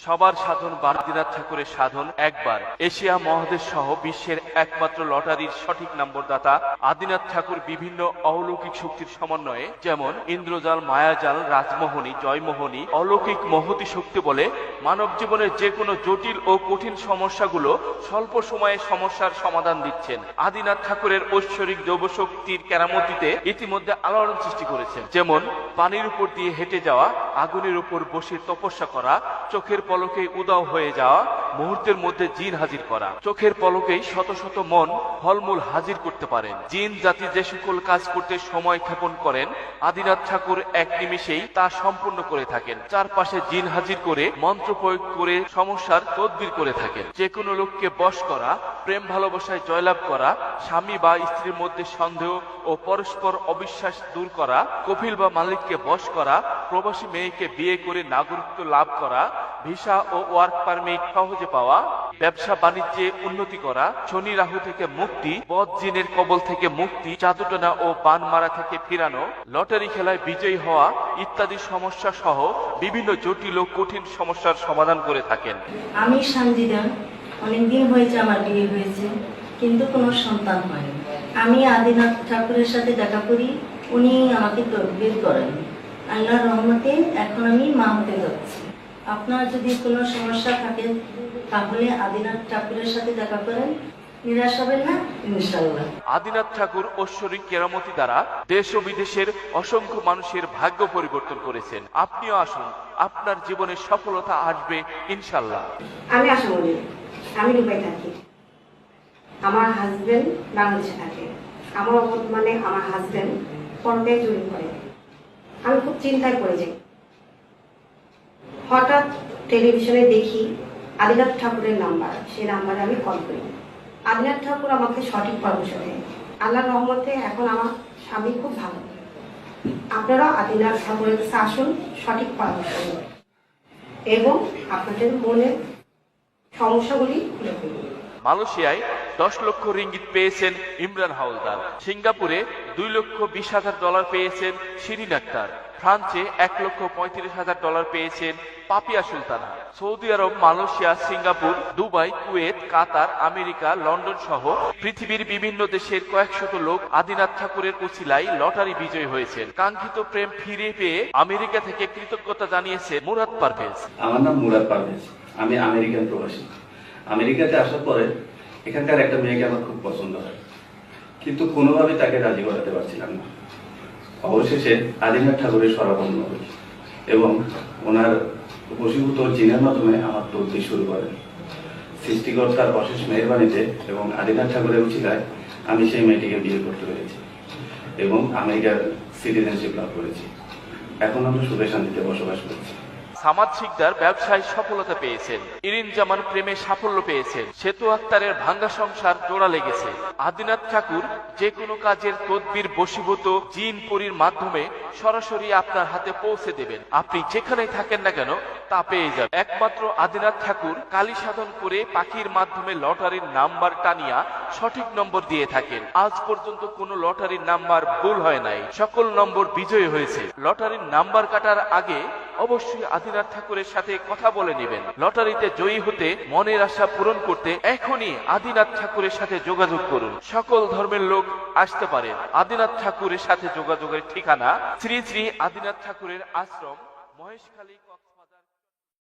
সবার সাধন আদিনাথ ঠাকুরের সাধন একবার। এশিয়া মহাদেশ সহ বিশ্বের একমাত্র লটারির সঠিক নম্বরদাতা আদিনাথ ঠাকুর বিভিন্ন অলৌকিক শক্তির সমন্বয়ে, যেমন ইন্দ্রজাল, মায়াজাল, রাজমোহনী, জয়মোহনী, অলৌকিক মহতি শক্তি বলে মানব জীবনের যে কোনো জটিল ও কঠিন সমস্যাগুলো স্বল্প সময়ে সমস্যার সমাধান দিচ্ছেন। আদিনাথ ঠাকুরের ঐশ্বরিক দৈবশক্তির কেরামতিতে ইতিমধ্যে আলোড়ন সৃষ্টি করেছেন, যেমন পানির উপর দিয়ে হেঁটে যাওয়া, আগুনের উপর বসে তপস্যা করা, চোখের পলকে উদাও হয়ে যাওয়া, মুহূর্তের মধ্যে জিন হাজির করা। চোখের পলকেই শত শত মন ফলমূল হাজির করতে পারেন। জিন জাতি যে সকল কাজ করতে সময় ক্ষেপণ করেন, আদিনাথ ঠাকুর এক নিমিষেই তা সম্পূর্ণ করে থাকেন। চারপাশে জিন হাজির করে মন্ত্র প্রয়োগ করে সমস্যার তদবির করে থাকেন। যে কোনো লোককে বশ করা, প্রেম ভালোবাসায় জয়লাভ করা, স্বামী বা স্ত্রীর মধ্যে সন্দেহ ও পরস্পর অবিশ্বাস দূর করা, কফিল বা মালিককে বশ করা, প্রবাসী মেয়েকে বিয়ে করে নাগরিকত্ব লাভ করা, ভিসা ও ওয়ার্ক পারমিট সহজে পাওয়া, ব্যবসা বাণিজ্যে উন্নতি করা, শনি রাহু থেকে মুক্তি, বদ জিনের কবল থেকে মুক্তি, জাদুটনা ও বান মারা থেকে ফিরানো, লটারি খেলায় বিজয়ী হওয়া ইত্যাদি সমস্যা সহ বিভিন্ন জটিল ও কঠিন সমস্যার সমাধান করে থাকেন। আমি সানজিদা, অনেকদিন হয়েছে আমার বিয়ে হয়েছে, কিন্তু কোনো সন্তান হয়নি। আমি আদিনাথ ঠাকুরের সাথে দেখা করি, উনি আমাকে তদবির করেন। আল্লাহর রহমতে এখন আমি মা হতে যাচ্ছি। আপনার যদি কোনো সমস্যা থাকে তাহলে আদিনাথ ঠাকুরের সাথে দেখা করেন, নিরাশ হবেন না ইনশাআল্লাহ। আদিনাথ ঠাকুর ঐশ্বরিক কেরামতি দ্বারা দেশ ও বিদেশের অসংখ্য মানুষের ভাগ্য পরিবর্তন করেছেন। আপনিও আসুন, আপনার জীবনে সফলতা আসবে ইনশাআল্লাহ। আমি আশামণি, আমি দুবাই থাকি। আমার হাজবেন্ড বাংলাদেশে থাকে। আমার বর্তমানে আমার হাজবেন্ড পর্দায় জড়িয়ে পড়ে। আমি খুব চিন্তায় পড়ে যাই। হঠাৎ টেলিভিশনে দেখি আদিনাথ ঠাকুরের নাম্বার, সেই নাম্বারে আমি কল করি। আদিনাথ ঠাকুর আমাকে সঠিক পরামর্শ দেয়। আল্লাহর রহমতে এখন আমার স্বামী খুব ভালো। আপনারা আদিনাথ ঠাকুরের কাছে আসুন, সঠিক পরামর্শ দেবেন এবং আপনাদের মনের সমস্যাগুলি খুলে ফেলুন। মালয়েশিয়ায় 10 লক্ষ রিঙ্গিত পেয়েছেন ইমরান হাওলদার। সিঙ্গাপুরে $2,20,000 পেয়েছেন শিরিন আক্তার। ফ্রান্সে $1,35,000 পেয়েছেন পাপিয়া সুলতানা। সৌদি আরব, মালয়েশিয়া, সিঙ্গাপুর, দুবাই, কুয়েত, কাতার, আমেরিকা, লন্ডন সহ পৃথিবীর বিভিন্ন দেশের কয়েকশত লোক আদিনাথ ঠাকুরের উছিলায় লটারি বিজয়ী হয়েছেন। কাঙ্ক্ষিত প্রেম ফিরে পেয়ে আমেরিকা থেকে কৃতজ্ঞতা জানিয়েছে মুরাদ পারভেজ। আমার নাম মুরাদ পারভেজ, আমি আমেরিকান প্রবাসী। আমেরিকাতে আসার পরে এখানকার একটা মেয়েকে আমার খুব পছন্দ হয়, কিন্তু কোনোভাবে তাকে রাজি করাতে পারছিলাম না। অবশেষে আদিনাথ ঠাকুরের শরণাপন্ন হই এবং ওনার বশীভূত জিনের মাধ্যমে আমার তদবির শুরু করেন। সৃষ্টিকর্তার অশেষ মেহেরবানিতে এবং আদিনাথ ঠাকুরের উছিলায় আমি সেই মেয়েটিকে বিয়ে করতে পেরেছি এবং আমেরিকার সিটিজেনশিপ লাভ করেছি। এখন আমরা সুখে শান্তিতে বসবাস করছি। সামাদ শিকদার ব্যবসায় সফলতা পেয়েছেন। ইরিন জামান প্রেমে সাফল্য পেয়েছেন। সেতু আক্তারের ভাঙ্গা সংসার জোড়া লেগেছে। আদিনাথ ঠাকুর যে কোনো কাজের তদবির বশীভূত জিন পরীর মাধ্যমে সরাসরি আপনার হাতে পৌঁছে দেবেন। আপনি যেখানে থাকেন না কেন তা পেয়ে যাবেন। একমাত্র আদিনাথ ঠাকুর কালী সাধন করে পাখির মাধ্যমে লটারির নাম্বার টানিয়া সঠিক নম্বর দিয়ে থাকেন। আজ পর্যন্ত কোনো লটারির নাম্বার ভুল হয় নাই, সকল নম্বর বিজয়ী হয়েছে। লটারির নাম্বার কাটার আগে অবশ্যই আদিনাথ ঠাকুরের সাথে কথা বলে নেবেন। লটারিতে জয়ী হতে মনের আশা পূরণ করতে এখনই আদিনাথ ঠাকুরের সাথে যোগাযোগ করুন। সকল ধর্মের লোক আসতে পারেন। আদিনাথ ঠাকুরের সাথে যোগাযোগের ঠিকানা শ্রী শ্রী আদিনাথ ঠাকুরের আশ্রম, মহেশখালী।